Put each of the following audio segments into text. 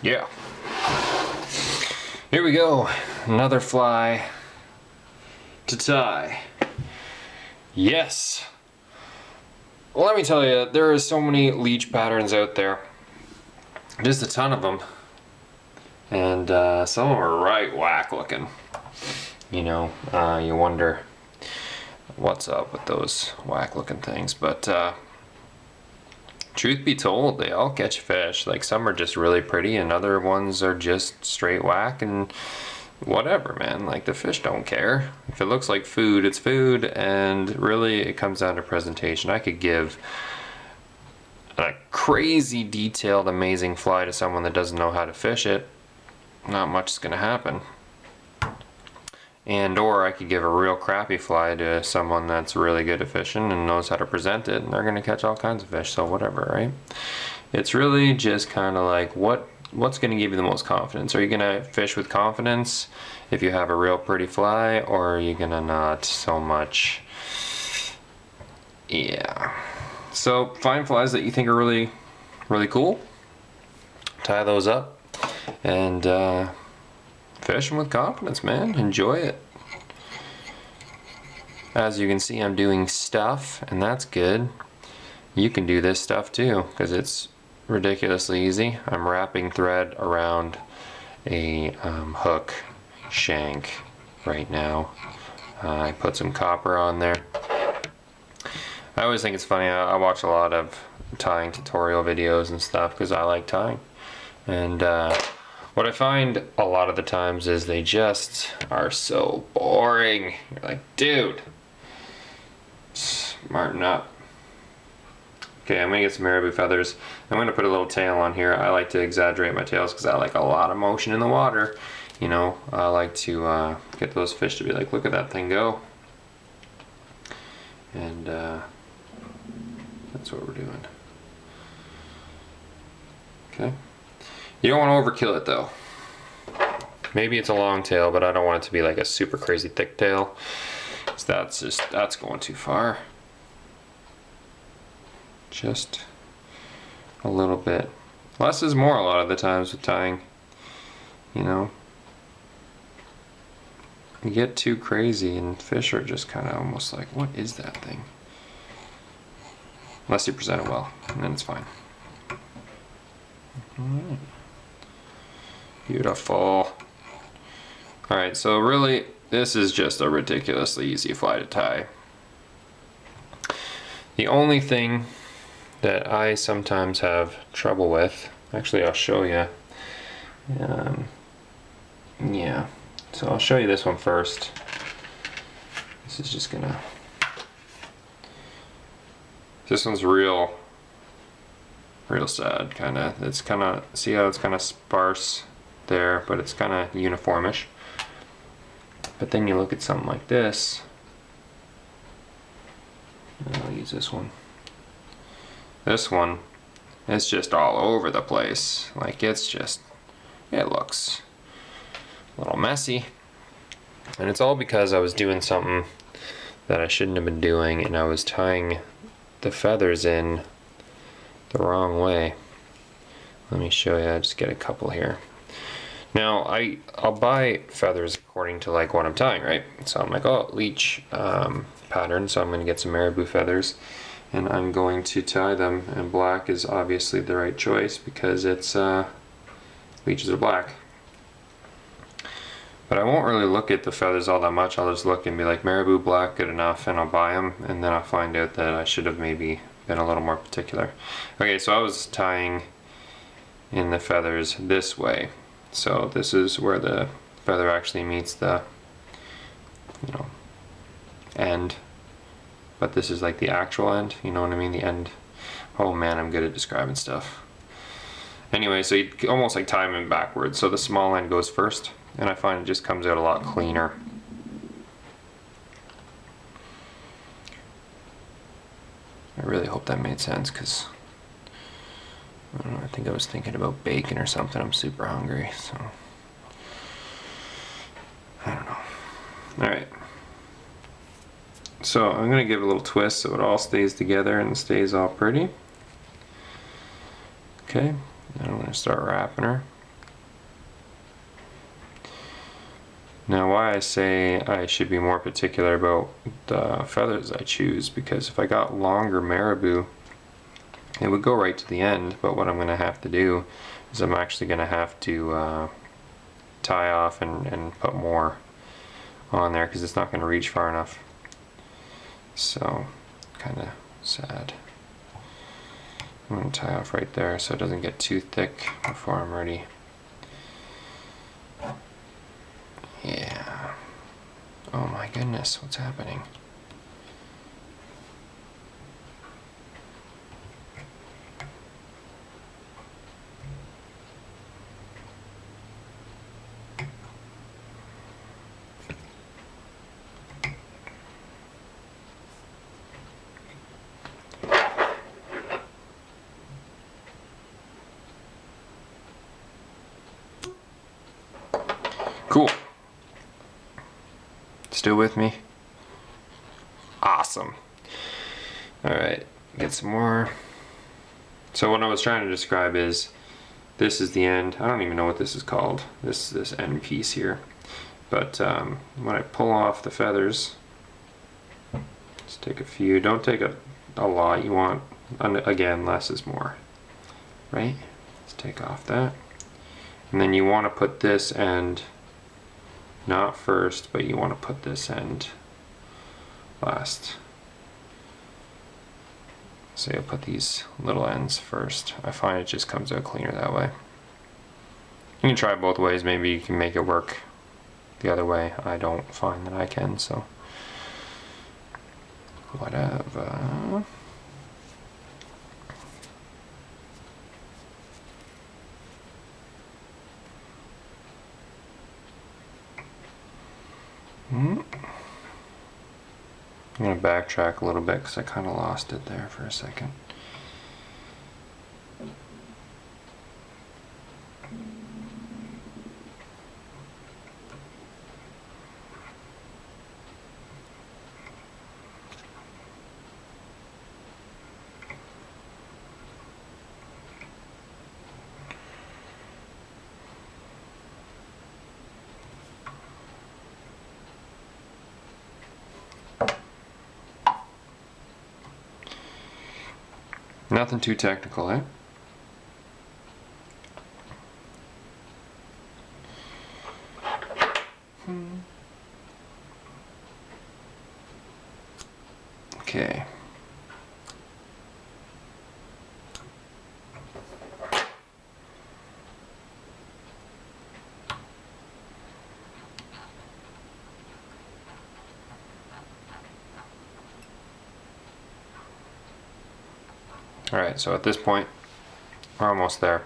Yeah. Here we go. Another fly to tie. Yes. Well, let me tell you, there are so many leech patterns out there. Just a ton of them. And some of them are right whack looking. You know, you wonder what's up with those whack looking things. But truth be told, they all catch fish. Like, some are just really pretty and other ones are just straight whack and whatever, man. Like, the fish don't care. If it looks like food, it's food, and really it comes down to presentation. I could give a crazy detailed amazing fly to someone that doesn't know how to fish it. Not much is gonna happen. And or I could give a real crappy fly to someone that's really good at fishing and knows how to present it, and they're gonna catch all kinds of fish. So whatever, right? It's really just kind of like what's gonna give you the most confidence. Are you gonna fish with confidence if you have a real pretty fly, or are you gonna not so much? Yeah. So find flies that you think are really cool, tie those up, and fish them with confidence, man. Enjoy it. As you can see, I'm doing stuff, and that's good. You can do this stuff too, because it's ridiculously easy. I'm wrapping thread around a hook shank right now. I put some copper on there. I always think it's funny, I watch a lot of tying tutorial videos and stuff because I like tying. And what I find a lot of the times is they just are so boring. You're like, dude, smarten up. Okay, I'm gonna get some marabou feathers. I'm gonna put a little tail on here. I like to exaggerate my tails because I like a lot of motion in the water. You know, I like to get those fish to be like, look at that thing go. And that's what we're doing. Okay. You don't want to overkill it though. Maybe it's a long tail, but I don't want it to be like a super crazy thick tail. So that's going too far. Just a little bit. Less is more a lot of the times with tying. You know, you get too crazy and fish are just kind of almost like, what is that thing? Unless you present it well, and then it's fine. Alright. Beautiful. Alright, so really, this is just a ridiculously easy fly to tie. The only thing that I sometimes have trouble with, actually I'll show you. Yeah, so I'll show you this one first. This is just gonna, this one's real sad, kinda. It's kinda, see how it's kinda sparse there, but it's kinda uniformish. But then you look at something like this, and I'll use this one. This one, it's just all over the place. Like, it's just, it looks a little messy. And it's all because I was doing something that I shouldn't have been doing, and I was tying the feathers in the wrong way. Let me show you, I just get a couple here. Now, I'll buy feathers according to like what I'm tying, right? So I'm like, oh, leech pattern, so I'm gonna get some marabou feathers, and I'm going to tie them, and black is obviously the right choice because it's, leeches are black. But I won't really look at the feathers all that much. I'll just look and be like, marabou black, good enough, and I'll buy them, and then I'll find out that I should have maybe been a little more particular. Okay, so I was tying in the feathers this way. So this is where the feather actually meets the, you know, end. But this is like the actual end, you know what I mean? The end. Oh man, I'm good at describing stuff. Anyway, so you almost like tie them in backwards. So the small end goes first, and I find it just comes out a lot cleaner. I really hope that made sense, because I don't know, I think I was thinking about bacon or something. I'm super hungry, so I don't know. Alright. So I'm going to give it a little twist so it all stays together and stays all pretty. Okay, now I'm going to start wrapping her. Now why I say I should be more particular about the feathers I choose, because if I got longer marabou, it would go right to the end, but what I'm going to have to do is I'm actually going to have to tie off and put more on there because it's not going to reach far enough. So, kind of sad. I'm going to tie off right there so it doesn't get too thick before I'm ready. Yeah. Oh my goodness, what's happening? Cool. Still with me? Awesome. Alright, get some more. So what I was trying to describe is, this is the end. I don't even know what this is called, this end piece here. But when I pull off the feathers, just take a few. Don't take a lot. You want, again, less is more. Right? Let's take off that. And then you want to put this end not first, but you want to put this end last. So you'll put these little ends first. I find it just comes out cleaner that way. You can try it both ways. Maybe you can make it work the other way. I don't find that I can, so whatever. I'm going to backtrack a little bit because I kind of lost it there for a second. Nothing too technical, eh? Okay. Alright, so at this point, we're almost there.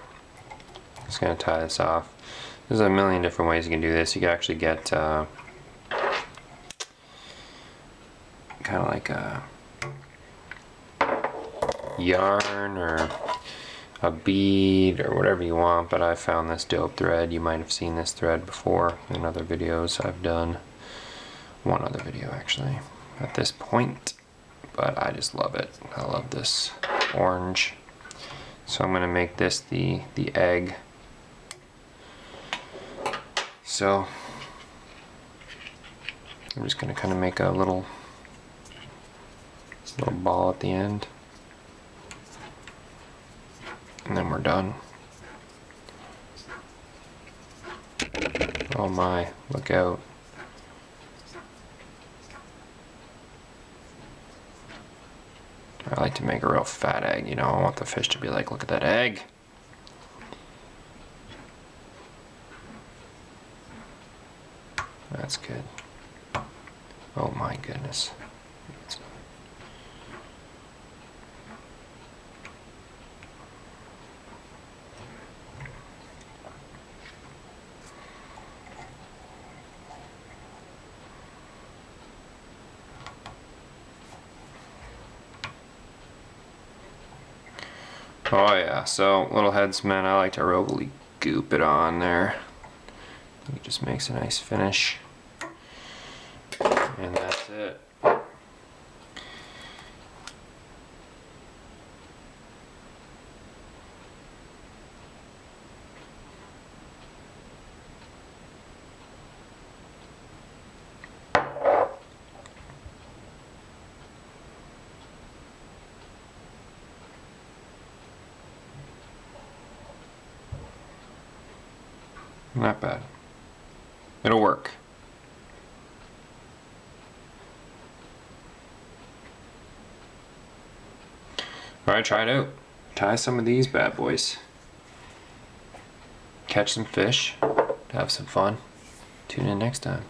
Just going to tie this off. There's a million different ways you can do this. You can actually get kind of like a yarn or a bead or whatever you want, but I found this dope thread. You might have seen this thread before in other videos I've done. One other video actually at this point, but I just love it. I love this orange. So I'm going to make this the egg. So I'm just going to kind of make a little ball at the end, and then we're done. Oh my, look out. I like to make a real fat egg, you know. I want the fish to be like, look at that egg. That's good. Oh my goodness. Oh yeah, so little heads, man, I like to really goop it on there. It just makes a nice finish. And that's it. Not bad. It'll work. Alright, try it out. Tie some of these bad boys. Catch some fish. Have some fun. Tune in next time.